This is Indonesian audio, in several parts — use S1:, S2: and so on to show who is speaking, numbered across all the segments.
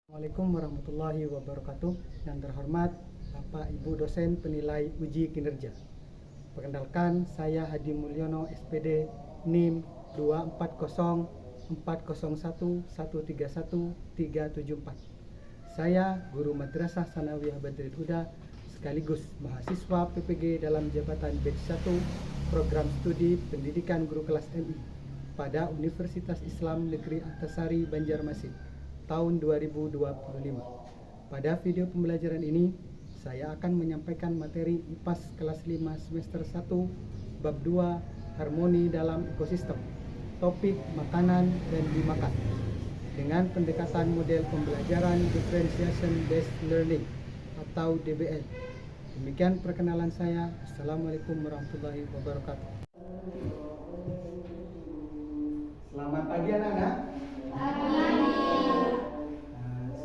S1: Assalamualaikum warahmatullahi wabarakatuh. Yang terhormat Bapak Ibu dosen penilai uji kinerja. Perkenalkan, saya Hadi Mulyono SPD NIM 2401401131374. Saya guru Madrasah Sanawiyah Badril Huda sekaligus mahasiswa PPG dalam jabatan Batch 1 Program Studi Pendidikan Guru Kelas MI pada Universitas Islam Negeri Antasari Banjarmasin tahun 2025. Pada video pembelajaran ini, saya akan menyampaikan materi IPAS kelas 5 semester 1 bab 2 harmoni dalam ekosistem, topik makanan dan dimakan, dengan pendekatan model pembelajaran differentiation based learning atau DBL. Demikian perkenalan saya. Assalamualaikum warahmatullahi wabarakatuh. Selamat pagi anak-anak.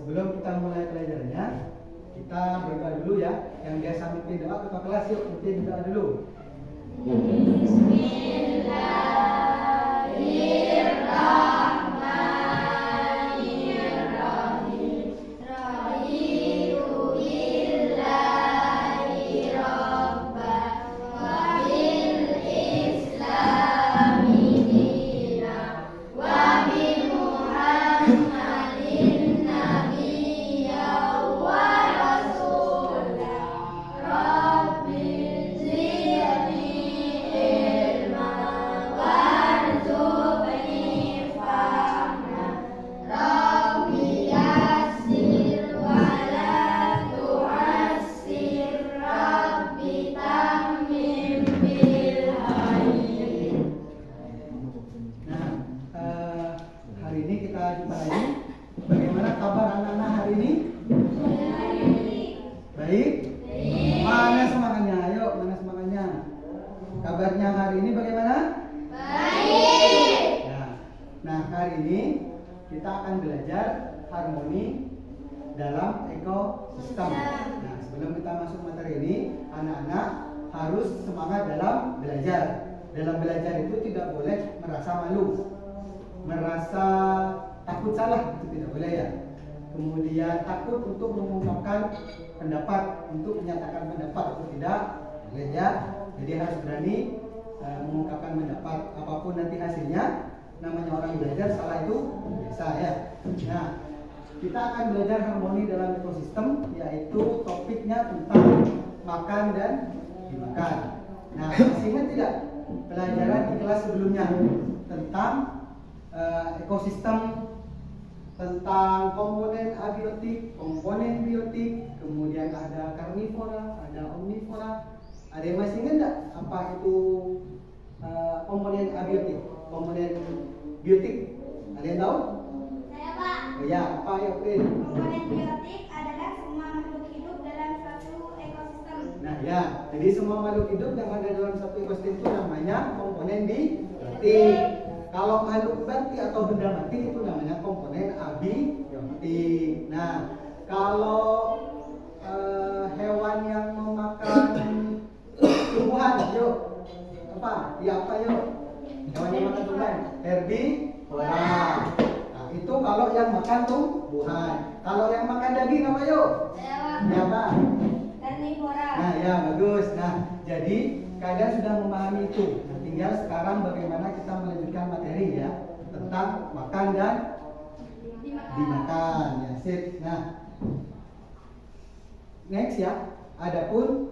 S1: Sebelum kita mulai pelajarannya, kita berdoa dulu ya. Yang biasa mimpin doa ketua kelas, yuk mimpin doa dulu. Bismillahirrahmanirrahim. Raditu billahi rabban wa bil islami dinan wa bi Muhammadin kabarnya hari ini bagaimana? Baik. Nah, hari ini kita akan belajar harmoni dalam ekosistem. Nah, sebelum kita masuk materi ini, anak-anak harus semangat dalam belajar. Dalam belajar itu tidak boleh merasa malu, merasa takut salah, itu tidak boleh ya. Kemudian takut untuk mengungkapkan pendapat, untuk menyatakan pendapat itu tidak boleh ya. Jadi harus berani mengungkapkan pendapat, apapun nanti hasilnya. Namanya orang belajar, salah itu biasa ya. Nah, kita akan belajar harmoni dalam ekosistem, yaitu topiknya tentang makan dan dimakan. Nah, masih ingat tidak pelajaran di kelas sebelumnya tentang ekosistem, tentang komponen abiotik, komponen biotik, kemudian ada karnivora, ada omnivora. Ada yang masih ingat enggak apa itu komponen abiotik, komponen biotik? Ada yang tahu?
S2: Saya, Pak.
S1: Oh ya, apa ya, Pin?
S2: Komponen biotik adalah semua makhluk hidup dalam suatu ekosistem.
S1: Nah ya, jadi semua makhluk hidup yang ada dalam satu ekosistem itu namanya komponen biotik. Kalau makhluk mati atau benda mati itu namanya komponen abiotik. Nah, kalau hewan yang memakan tumbuhan, yuk apa? Ya apa yuk? Hewan yang makan tumbuhan, herbivora. Nah, itu kalau yang makan tumbuhan. Kalau yang makan daging apa yuk? Ya apa?
S2: Karnivora.
S1: Nah ya bagus. Nah jadi kalian sudah memahami itu. Nah, tinggal sekarang bagaimana kita melanjutkan materi ya tentang makan dan dimakan. Ya sip. Nah next ya. Adapun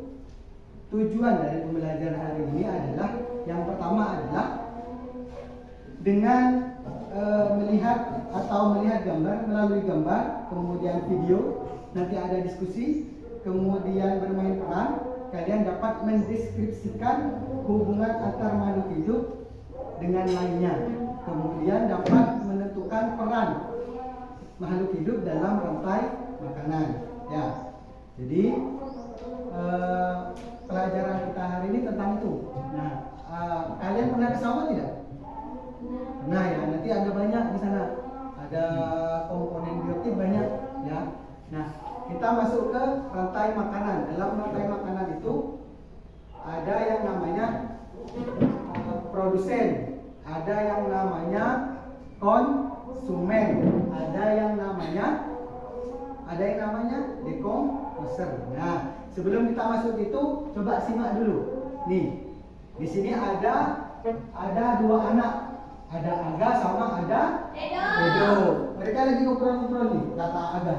S1: tujuan dari pembelajaran hari ini adalah yang pertama adalah dengan melihat gambar, melalui gambar, kemudian video, nanti ada diskusi, kemudian bermain peran, kalian dapat mendeskripsikan hubungan antar makhluk hidup dengan lainnya, kemudian dapat menentukan peran makhluk hidup dalam rantai makanan. Ya, jadi pelajaran kita hari ini tentang itu. Nah, kalian pernah ke sawah tidak? Nah ya, nanti ada banyak di sana. Ada komponen biotik banyak ya. Nah, kita masuk ke rantai makanan. Dalam rantai makanan itu ada yang namanya produsen, ada yang namanya konsumen, ada yang namanya ada yang namanya dekomposer. Nah, sebelum kita masuk itu, coba simak dulu. Nih, di sini ada dua anak, ada Aga sama ada Edo. Mereka lagi ngobrol-ngobrol nih, kata Aga.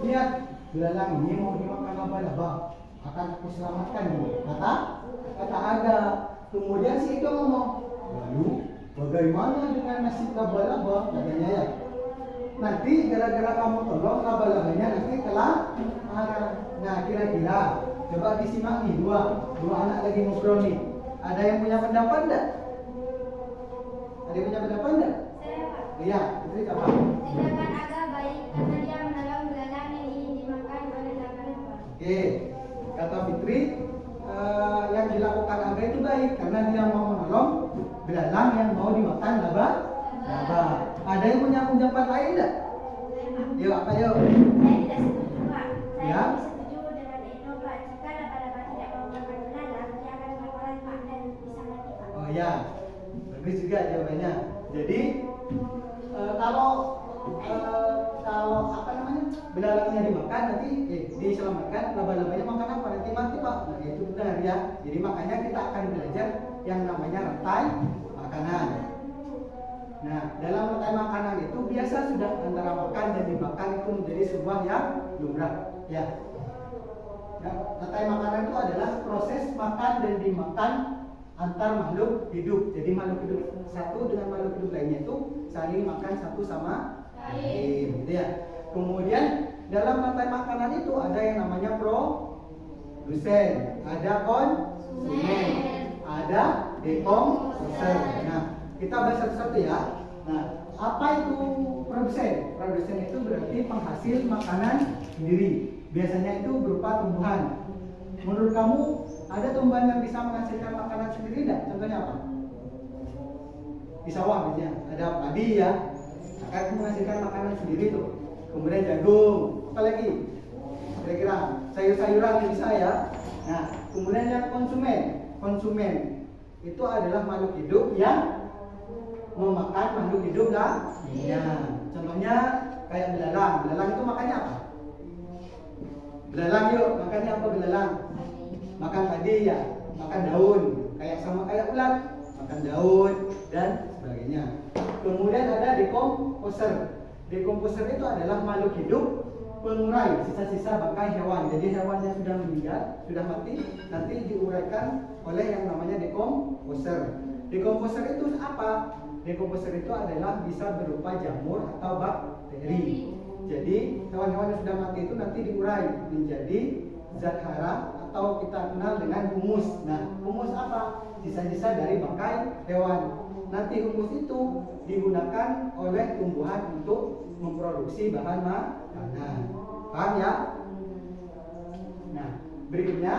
S1: Lihat, belalang ini mau dimakan laba-laba, akan aku selamatkan nih, kata Aga. Kemudian si Edo ngomong, lalu bagaimana dengan nasib laba-laba? Katanya ya. Nanti gara-gara kamu tolong laba-labanya nanti telah. Nah, kira-kira coba disimak nih, dua anak lagi ngobrol nih. Ada yang punya pendapat enggak? Ada yang punya pendapat enggak?
S2: Saya Pak.
S1: Iya, itu apa?
S2: Tindakan Aga baik karena dia menolong belalang yang ingin dimakan oleh laba-laba.
S1: Oke, kata Fitri, yang dilakukan Aga itu baik karena dia mau menolong belalang yang mau dimakan laba. Ada yang punya pendapat lain enggak?
S2: Saya Pak.
S1: Yuk, apa yuk?
S2: Saya tidak setuju Pak. Saya
S1: Ya.
S2: lebih setuju dengan Edo Pak. Jika laba-laba tidak mau makan belalang, dia akan kelaparan Pak dan bisa mati Pak.
S1: Oh ya, bagus juga jawabannya. Jadi kalau apa namanya belalangnya dimakan nanti diselamatkan, laba-labanya makan apa nanti mati Pak. Nah, itu benar ya. Jadi makanya kita akan belajar yang namanya rantai makanan. Nah, dalam rantai makanan itu biasa sudah antara makan dan dimakan itu menjadi sebuah yang lumrah ya. Nah, rantai makanan itu adalah proses makan dan dimakan antar makhluk hidup. Jadi makhluk hidup satu dengan makhluk hidup lainnya itu saling makan satu sama lain, gitu ya. Kemudian dalam rantai makanan itu ada yang namanya produsen, ada konsumen, ada dekomposer. Nah, kita bahas satu-satu ya. Nah, apa itu produsen? Produsen itu berarti penghasil makanan sendiri. Biasanya itu berupa tumbuhan. Menurut kamu ada tumbuhan yang bisa menghasilkan makanan sendiri enggak? Contohnya apa? Di sawah biasanya ada padi ya, akan menghasilkan makanan sendiri tuh. Kemudian jagung, apa lagi? Kira-kira sayur-sayuran bisa ya. Nah, kemudian yang konsumen itu adalah makhluk hidup yang memakan makhluk hidup lainnya. Contohnya kayak belalang itu makannya apa? Belalang yuk, makannya apa belalang? Makan padi ya, makan daun, kayak ulat, makan daun dan sebagainya. Kemudian ada dekomposer. Dekomposer itu adalah makhluk hidup pengurai sisa-sisa bangkai hewan. Jadi hewan yang sudah meninggal, sudah mati, nanti diuraikan oleh yang namanya dekomposer. Dekomposer itu apa? Dekomposer itu adalah bisa berupa jamur atau bakteri. Jadi hewan-hewan yang sudah mati itu nanti diurai menjadi zat hara atau kita kenal dengan humus. Nah, humus apa? Sisa-sisa dari bangkai hewan. Nanti humus itu digunakan oleh tumbuhan untuk memproduksi bahan makanan. Paham ya? Nah, berikutnya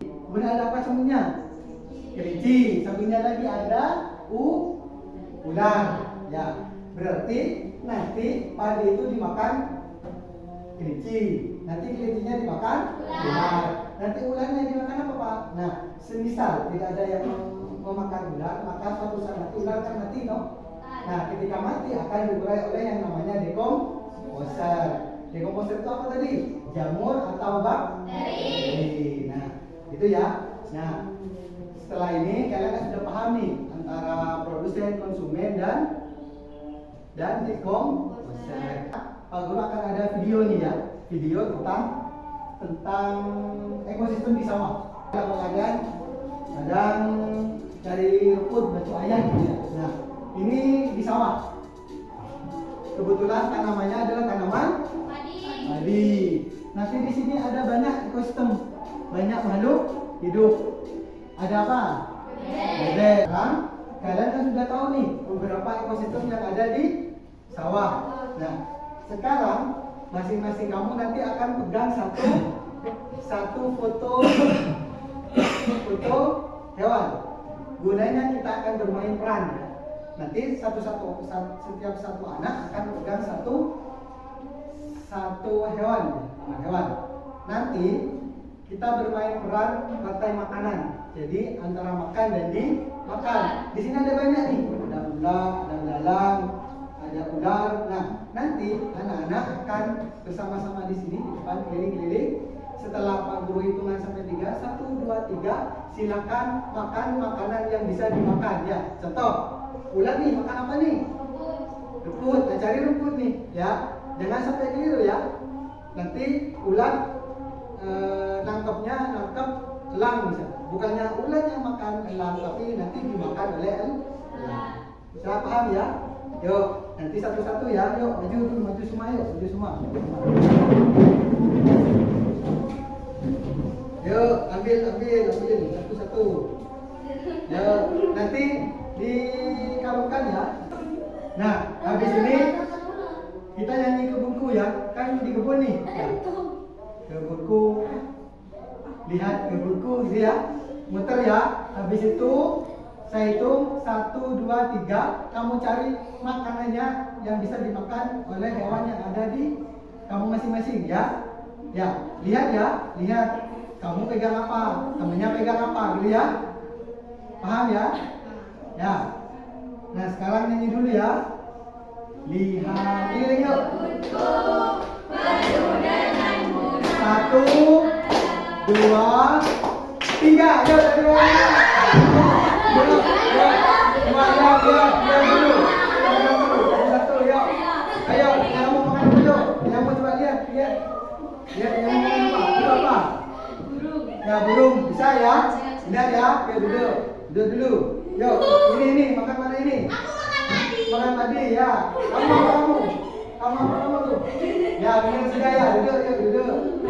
S1: kemudian ada apa sambungnya? Kelinci. Sambungnya lagi ada ular. Ya, berarti nanti padi itu dimakan kelinci. Nanti kelincinya dimakan ular. Nanti ularnya dimakan apa Pak? Nah, semisal tidak ada yang memakan ular, maka suatu saat nanti ular akan mati, no? Nah, ketika mati akan diurai oleh yang namanya dekomposer. Dekomposer itu apa tadi? Jamur atau bakteri. Nah, itu ya. Nah, setelah ini kalian kan sudah paham nih antara produsen, konsumen dan dekomposer. Pak Guru akan ada video nih ya, video tentang ekosistem di sawah. Kalau kalian kadang cari rumput batu ayam gitu ya. Nah, ini di sawah. Kebetulan tanamannya adalah tanaman padi. Nanti di sini ada banyak ekosistem, banyak makhluk hidup. Ada apa? Bebek. Kan? Kalian kan sudah tahu nih beberapa ekosistem yang ada di sawah. Nah, sekarang masing-masing kamu nanti akan pegang satu foto hewan. Gunanya kita akan bermain peran. Nanti setiap satu anak akan pegang satu hewan. Nanti kita bermain peran rantai makanan. Jadi antara makan dan dimakan. Di sini ada banyak nih. Ada ulat, ada belalang, ada ular. Nah, nanti anak-anak akan bersama-sama di sini di depan keliling-keliling. Setelah Pak Guru hitungan sampai 3, 1, 2, 3, silakan makan makanan yang bisa dimakan ya. Contoh, ular nih makan apa nih? Rumput. Nah, cari rumput nih ya. Jangan sampai keliru ya. Nanti ular nangkep elang misalnya. Bukannya ular yang makan elang, tapi nanti dimakan oleh elang. Bisa paham ya? Yuk, nanti satu-satu ya. Yuk, maju semua yuk, maju semua. Yuk, ambil satu-satu. Yuk, nanti dikalungkan ya. Nah, habis ini kita nyanyi kebunku ya. Kan di kebun nih. Ya. Kebunku. Lihat kebunku gitu ya. Muter ya. Habis itu saya hitung 1, 2, 3. Kamu cari makanannya yang bisa dimakan oleh hewan yang ada di kamu masing-masing ya. Ya, lihat ya. Lihat. Kamu pegang apa? Temennya pegang apa? Gitu ya. Paham ya? Ya. Nah, sekarang nyanyi dulu ya. Lihat keliling yuk. 1, 2, 3. Yuk, dari bawah. Yuk. Lihat dulu. Satu, yuk. Ayo, yang mau makan dulu. Yang mau coba lihat. Lihat yang mau makan apa? Itu apa? Ya, burung. Bisa ya? Lihat ya. Oke, duduk dulu. Yuk, ini makan mana ini? Makan tadi ya. Kamu tuh. Ya, benar sudah ya. Duduk.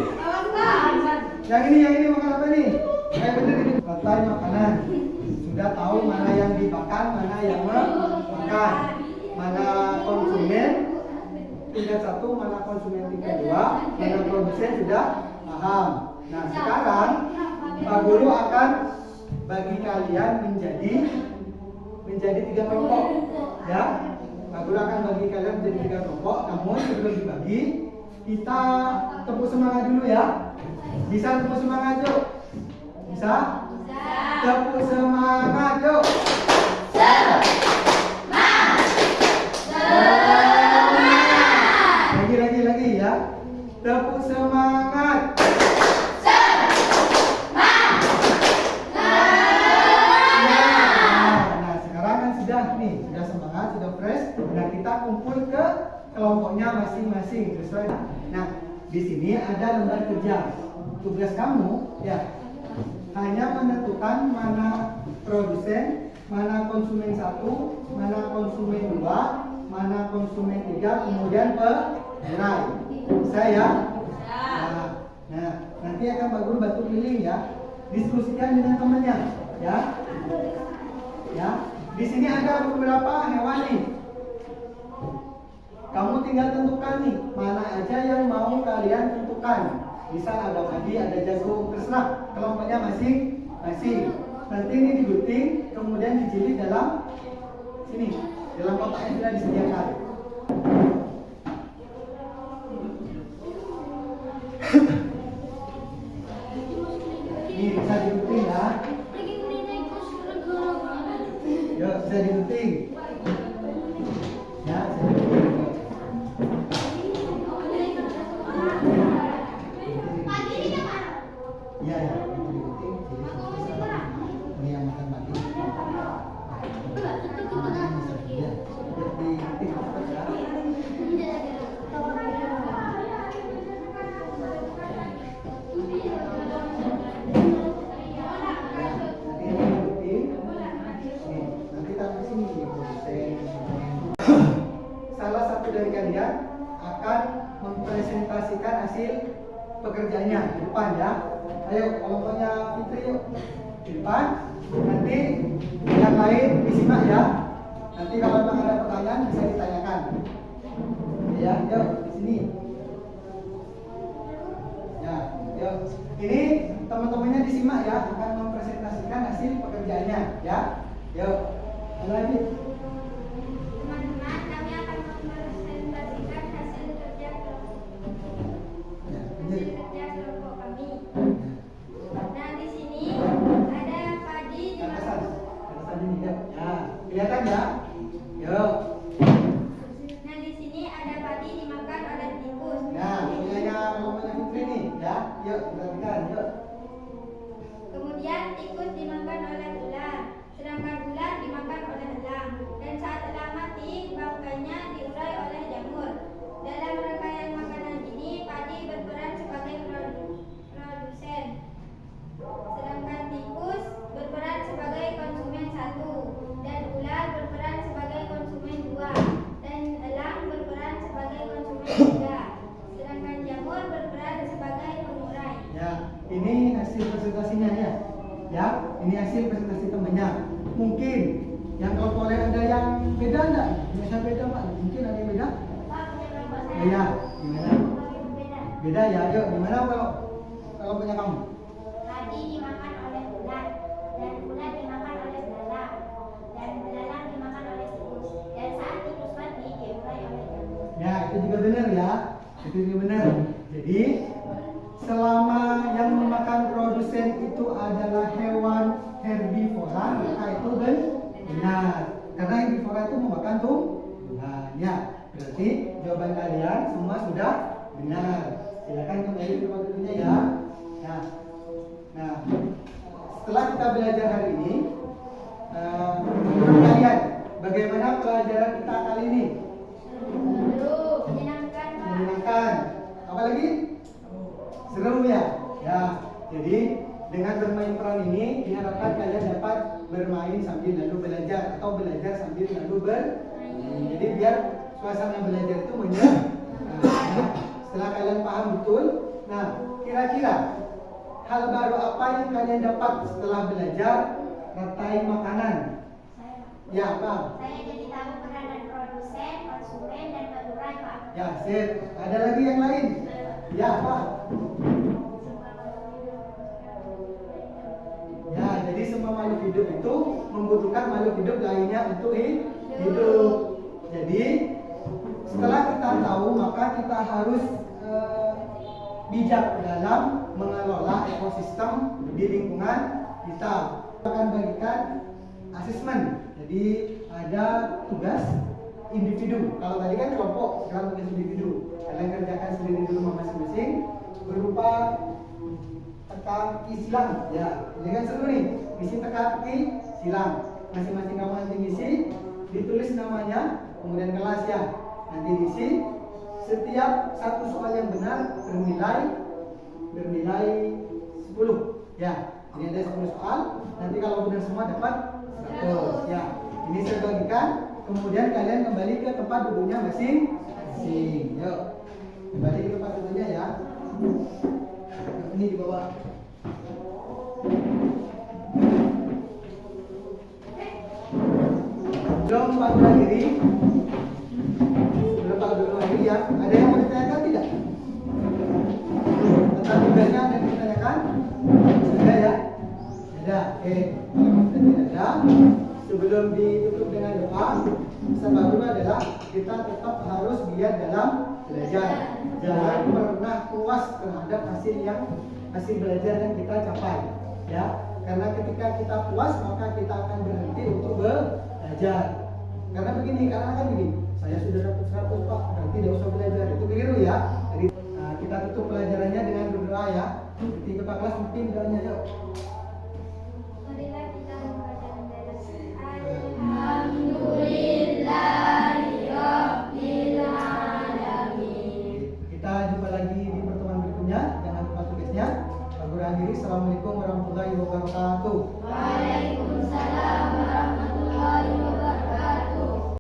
S1: Yang ini makan apa nih? Bener ini. Rantai makanan. Sudah tahu mana yang dimakan, mana yang makan. Mana konsumen tingkat 1, mana konsumen tingkat 2, mana produsen sudah paham. Nah, sekarang Pak Guru akan bagi kalian menjadi 3 kelompok ya. Pak Guru akan bagi kalian menjadi 3 kelompok. Namun sebelum dibagi, kita tepuk semangat dulu ya. Bisa tepuk semangat yuk? Bisa? Tepuk semangat yuk. Lagi ya. Tepuk semangat. Sudah semangat, sudah fresh. Nah, kita kumpul ke kelompoknya masing-masing sesuai. Nah, di sini ada lembar kerja. Tugas kamu ya hanya menentukan mana produsen, mana konsumen 1, mana konsumen 2, mana konsumen 3, kemudian penyerah. Bisa ya? Nah, nanti akan Pak Guru bantu keliling ya. Diskusikan dengan temannya ya. Ya. Di sini ada beberapa hewan nih. Kamu tinggal tentukan nih, mana aja yang mau kalian tentukan. Bisa ada padi, ada jagung, terserah. Kelompoknya masing-masing. Nanti ini digunting, kemudian dijilid dalam sini, dalam kotak yang sudah disediakan. Ini bisa digunting ya. Yuk, bisa digunting. Ya, bisa digunting. Iya, ya, itu digunting. Ini yang makan padi. Ya, digunting cepat ya. Salah satu dari kalian akan mempresentasikan hasil pekerjaannya di depan ya. Ayo kelompoknya Fitri yuk di depan. Nanti yang lain disimak ya. Nanti kalau memang ada pertanyaan bisa ditanyakan. Ya, yuk di sini. Ya, yuk. Ini teman-temannya disimak ya, akan mempresentasikan hasil pekerjaannya ya. Yuk, lanjut.
S2: Teman-teman, kami akan mempresentasikan hasil kerja kelompok kami. Nah, di sini ada padi di
S1: Atasan ini yuk. Ya, kelihatan ya? Yuk. Yuk, perhatikan, yuk.
S2: Kemudian tikus dimakan oleh ular, sedangkan ular dimakan oleh elang. Dan saat elang mati, bangkainya diurai oleh jamur. Dalam rangkaian makanan ini, padi berperan sebagai produsen, sedangkan tikus berperan sebagai konsumen satu, dan ular berperan sebagai konsumen dua, dan elang berperan sebagai konsumen tiga, sedangkan jamur berperan sebagai pengurai.
S1: Ya, ini hasil presentasinya ya. Ya, ini hasil presentasi temannya. Mungkin yang kelompok lain ada yang beda enggak? Bisa beda Pak? Mungkin ada yang beda?
S2: Pak, punya kelompok saya.
S1: Iya, gimana?
S2: Berbeda.
S1: Beda ya. Yuk, gimana kalau punya kamu?
S2: Padi dimakan oleh ular, dan ular dimakan oleh belalang, dan belalang dimakan oleh tikus. Dan saat tikus mati, diurai oleh jamur.
S1: Ya, itu juga benar ya. Itu juga benar. Jadi, selama yang memakan produsen itu adalah hewan herbivora, maka itu benar. Karena herbivora itu memakan tumbuhan. Ya, berarti jawaban kalian semua sudah benar. Silakan kembali ke tempat duduknya ya. Nah, setelah kita belajar hari ini, menurut kalian bagaimana pelajaran kita kali ini?
S2: Menyenangkan, Pak.
S1: Menyenangkan. Apa lagi? Seru ya? Ya, jadi dengan bermain peran ini diharapkan kalian dapat bermain sambil lalu belajar atau belajar sambil lalu bermain. Jadi biar suasana belajar itu menyenangkan. Nah, setelah kalian paham betul, nah kira-kira hal baru apa yang kalian dapat setelah belajar rantai makanan? Ya, Pak.
S2: Saya jadi tahu peranan produsen, konsumen, dan pengurai, Pak.
S1: Ya, sip. Ada lagi yang lain? Ya, Pak. Ya, jadi semua makhluk hidup itu membutuhkan makhluk hidup lainnya untuk hidup. Jadi setelah kita tahu, maka kita harus bijak dalam mengelola ekosistem di lingkungan kita. Kita akan bagikan asesmen. Jadi ada tugas individu. Kalau tadi kan kelompok, sekarang tugas individu. Kalian kerjakan sendiri di rumah masing-masing berupa teka-teki silang. Ya, ini kan seru nih. Isi teka-teki silang. Masing-masing kamu nanti ngisi, ditulis namanya, kemudian kelas ya. Nanti diisi. Setiap satu soal yang benar bernilai 10. Ya, ini ada 10 soal. Nanti kalau benar semua dapat 100. Ya, ini saya bagikan. Kemudian kalian kembali ke tempat duduknya masing-masing. Yuk, kembali ke tempat duduknya ya. Ini di bawah. Belum Pak berdiri. Belum Pak berdiri ya. Ada yang mau ditanyakan tidak? Tentang tugasnya ada yang ditanyakan? Sudah ya? Ada. Oke. Kalau tidak ada, sebelum ditutup dengan doa, pesan baru adalah kita tetap harus giat dalam belajar. Jangan pernah puas terhadap hasil belajar yang kita capai. Ya, karena ketika kita puas maka kita akan berhenti untuk belajar. Karena kan begini, saya sudah dapat 100 Pak, berarti tidak usah belajar. Itu keliru ya. Jadi kita tutup pelajarannya dengan berdoa ya. Jadi kepala kelas mungkin doanya yuk.
S2: Marilah kita membaca mendalam.
S1: Kita jumpa lagi di pertemuan berikutnya. Jangan lupa tugasnya. Aku akhiri. Assalamualaikum warahmatullahi wabarakatuh.